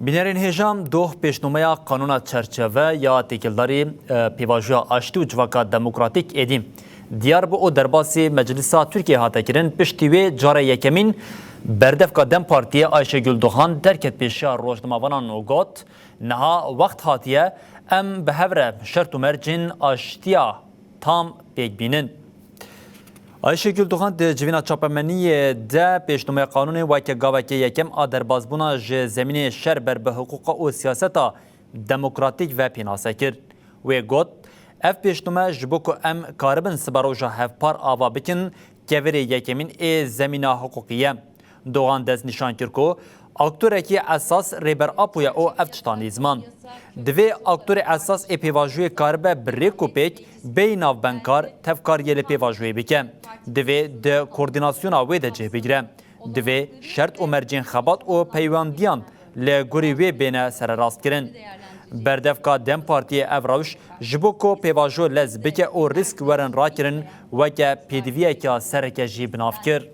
Binerên hêjam doh pêşnomeya Kanûna Çerçeve ya têkildarî pêvajoya aştî û civaka demokratîk êdî. Diyar bu o derbasî Meclisa Tirkiye hate kirin piştî wê cara yekemîn berdevka Dem Partiye Ayşegül Duhan derket pêşiya rojnamavanan û got niha wext hatiye em bi hev re şert û mercên aştiya tam pêkbînin. Ayşegül Duhan di civîna çapemeniyê de pêşnomeya qanûnê weke gavekê yekem a derbasbûna ji zemînê şer ber bi hiqûqa û siyaseta demokratîk ve pînase kir. Wê got, ev pêşnome ji bo ku em karibin sibaroja hevpar ava bikin, kevirê yekemîn ê zemîna hiqûqî ye. Duhan dest nîşan kir ku aktorekî esas rêber apoya û ev tiştanî ziman. Divê aktorê esas ê pêvajoyê karibe bi rêk û pêk bey navbenkar tevkariyê li pêvajoyê bike. Divê di koordinasyona wê de cih bigire. Divê şert û mercên xebat û peywandiyan li gurê wê bêne sererast kirin. Berdevka Dem Partiye ev rewş ji bo ku pêvajo lez bike û risk werin rakirin weke pêdiviyeka sereke jî binav kir.